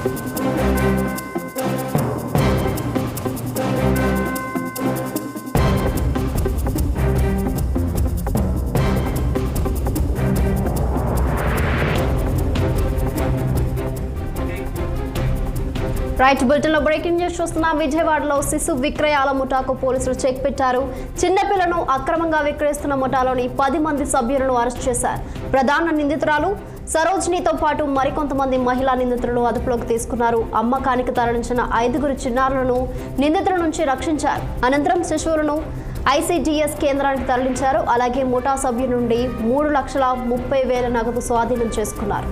Right బులెటిన్లో breaking news చూస్తున్న విజయవాడలో శిశు విక్రయాల ముఠాకు పోలీసులు చెక్ పెట్టారు. చిన్నపిల్లను అక్రమంగా విక్రయిస్తున్న ముఠాలోని 10 మంది సభ్యులను అరెస్ట్ చేశారు. ప్రధాన నిందితురాలు సరోజినితో పాటు మరికొంతమంది మహిళా నిందితులను అదుపులోకి తీసుకున్నారు. అమ్మకానికి తరలించిన 5 చిన్నారులను నిందితుల నుంచి రక్షించారు. అనంతరం శిశువులను ఐసీడీఎస్ కేంద్రానికి తరలించారు. అలాగే ముఠా సభ్యుల నుండి 3,30,000 నగదు స్వాధీనం చేసుకున్నారు.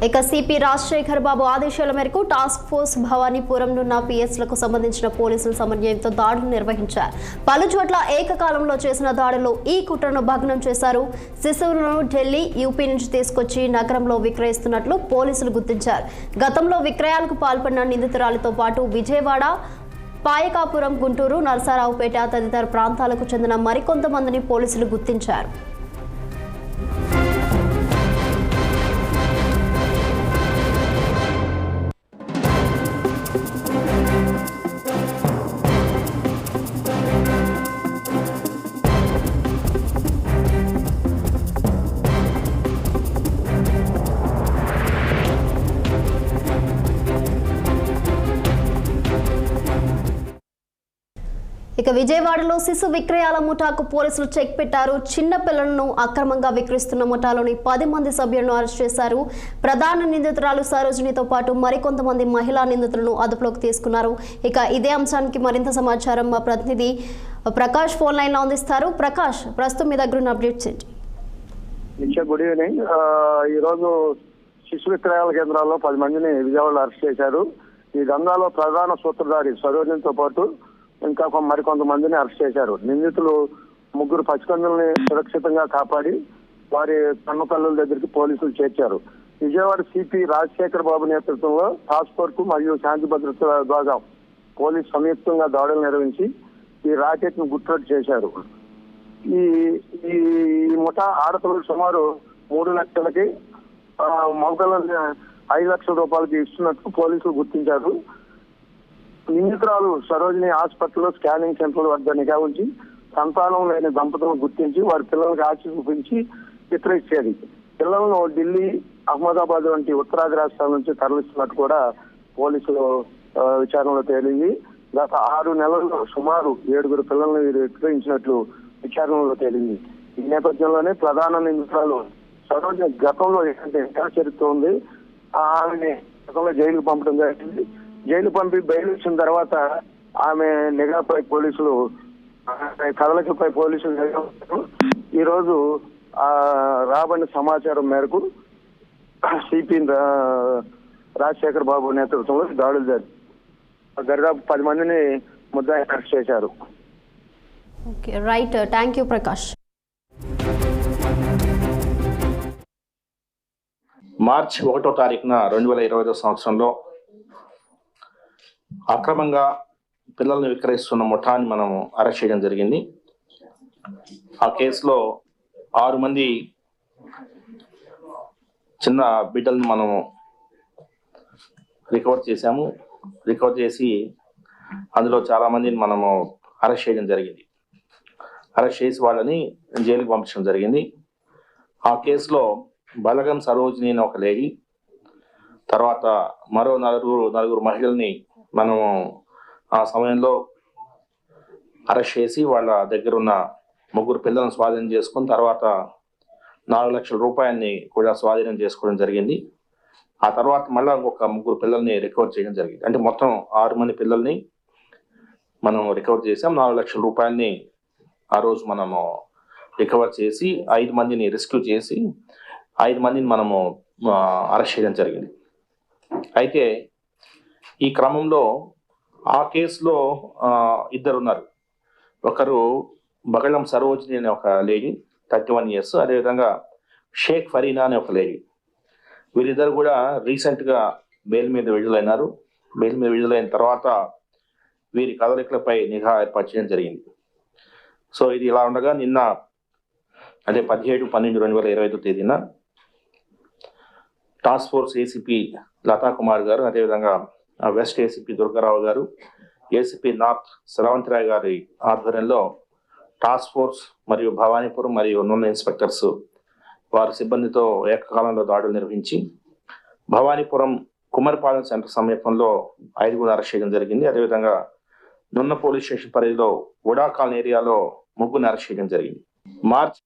ఇక సిపి రాజశేఖర్ బాబు ఆదేశాల మేరకు టాస్క్ ఫోర్స్ భవానీపురంనున్న పిఎస్లకు సంబంధించిన పోలీసుల సమన్వయంతో దాడులు నిర్వహించారు. పలు చోట్ల ఏకకాలంలో చేసిన దాడుల్లో ఈ కుట్రను భగ్నం చేశారు. శిశువులను ఢిల్లీ, యూపీ నుంచి తీసుకొచ్చి నగరంలో విక్రయిస్తున్నట్లు పోలీసులు గుర్తించారు. గతంలో విక్రయాలకు పాల్పడిన నిందితురాలతో పాటు విజయవాడ, పాయకాపురం, గుంటూరు, నరసరావుపేట తదితర ప్రాంతాలకు చెందిన మరికొంతమందిని పోలీసులు గుర్తించారు. ఇక విజయవాడలో శిశు విక్రయాల ముఠాకు పోలీసులు చెక్ పెట్టారు. చిన్న పిల్లలను అక్రమంగా విక్రయిస్తున్న ముఠాలోని 10 మంది సభ్యులను అరెస్ట్ చేశారు. ప్రధాన నిందితురాలు సరోజినితో పాటు మరికొంతమంది మహిళా నిందితులను అదుపులోకి తీసుకున్నారు. ఇక ఇదే అంశానికి మరింత సమాచారం మా ప్రతినిధి ప్రకాష్ ఫోన్ లైన్ లో అందిస్తారు. ప్రకాష్, ప్రస్తుతం మీ దగ్గర ఉన్న అప్డేట్స్ ఏంటి? Good evening. ఈరోజు శిశు విక్రయాల కేంద్రాల్లో 10 మందిని విజయవాడలో అరెస్ట్ చేశారు. ఈ దందాలో ప్రధాన సూత్రధారి సరోజినితో పాటు ఇంకా మరికొంతమందిని అరెస్ట్ చేశారు. నిందితులు 3 పసికందుల్ని సురక్షితంగా కాపాడి వారి కన్నతల్లుల దగ్గరికి పోలీసులు చేర్చారు. విజయవాడ సిపి రాజశేఖర్ బాబు నేతృత్వంలో టాస్క్ ఫోర్స్ మరియు శాంతి భద్రతల విభాగం పోలీసు సంయుక్తంగా దాడులు నిర్వహించి ఈ రాకెట్ ను గుర్తు చేశారు. ఈ ముఠా ఆడపిల్లలు సుమారు 3 లక్షలకి, మగపిల్లల్ని 5 లక్షల రూపాయలకి ఇస్తున్నట్టు పోలీసులు గుర్తించారు. నిందితురాలు సరోజిని హాస్పిటల్లో స్కానింగ్ సెంటర్ వద్ద నిఘా ఉంచి సంతానం లేని దంపతులను గుర్తించి వారి పిల్లలకు ఆశ చూపించి విక్రయించేది. పిల్లలను ఢిల్లీ, అహ్మదాబాద్ వంటి ఉత్తరాది రాష్ట్రాల నుంచి తరలిస్తున్నట్టు కూడా పోలీసులు విచారణలో తేలింది. గత 6 నెలల్లో సుమారు 7 పిల్లలను విక్రయించినట్లు విచారణలో తేలింది. ఈ నేపథ్యంలోనే ప్రధాన నిందితురాలు సరోజిని గతంలో ఇంకా చరిత్ర ఉంది. ఆమెని గతంలో జైలుకు పంపడం జరిగింది. జైలు పంపి బయలు వచ్చిన తర్వాత ఆమె నిఘాపై పోలీసులు కదలికపై పోలీసులు ఈ రోజు రాబడిన సమాచారం మేరకు సిపి రాజశేఖర్ బాబు నేతృత్వంలో దాడులు జరిగాయి. దరిదాపు 10 మందిని ముద్దాయి అరెస్ట్ చేశారు. Okay, right, thank you Prakash. మార్చి 1వ తారీఖున 2025 సంవత్సరంలో అక్రమంగా పిల్లల్ని విక్రయిస్తున్న ముఠాన్ని మనం అరెస్ట్ చేయడం జరిగింది. ఆ కేసులో 6 మంది చిన్న బిడ్డల్ని మనం రికవర్ చేశాము. రికవర్ చేసి అందులో చాలా మందిని మనము అరెస్ట్ చేయడం జరిగింది. అరెస్ట్ చేసి వాళ్ళని జైలుకి పంపించడం జరిగింది. ఆ కేసులో బలగం సరోజిని అని ఒక లేడీ, తర్వాత మరో నలుగురు మహిళల్ని మనము ఆ సమయంలో అరెస్ట్ చేసి వాళ్ళ దగ్గర ఉన్న 3 పిల్లలను స్వాధీనం చేసుకుని తర్వాత 4 లక్షల రూపాయలని కూడా స్వాధీనం చేసుకోవడం జరిగింది. ఆ తర్వాత మళ్ళీ ఒక 3 పిల్లల్ని రికవర్ చేయడం జరిగింది. అంటే మొత్తం 6 మంది పిల్లల్ని మనం రికవర్ చేసాం. 4 లక్షల రూపాయలని ఆ రోజు మనము రికవర్ చేసి 5 మందిని రెస్క్యూ చేసి 5 మందిని మనము అరెస్ట్ చేయడం జరిగింది. అయితే ఈ క్రమంలో ఆ కేసులో ఇద్దరు ఉన్నారు. ఒకరు బగళం సరోజిని అనే ఒక లేడీ 31 years, అదేవిధంగా షేక్ ఫరీనా అనే ఒక లేడీ. వీరిద్దరు కూడా రీసెంట్గా బెయిల్ మీద విడుదలైనారు. బెయిల్ మీద విడుదలైన తర్వాత వీరి కదలికలపై నిఘా ఏర్పాటు చేయడం జరిగింది. సో ఇది ఇలా ఉండగా నిన్న అంటే 17/12/2025 తేదీన task force ACP Lata Kumar గారు, అదేవిధంగా వెస్ట్ ఏసీపీ దుర్గారావు గారు, ఏసీపీ నార్త్ శ్రవంత్ రాయ్ గారి ఆధ్వర్యంలో టాస్క్ ఫోర్స్ మరియు భవానీపురం మరియు నూనె ఇన్స్పెక్టర్స్ వారి సిబ్బందితో ఏకకాలంలో దాడులు నిర్వహించి భవానీపురం కుమ్మరిపాలెం సెంటర్ సమీపంలో 5 అరెస్ట్ చేయడం జరిగింది. అదేవిధంగా నున్న పోలీస్ స్టేషన్ పరిధిలో ఉడా కాలనీ ఏరియాలో 3 అరెస్ట్ చేయడం జరిగింది. మార్చి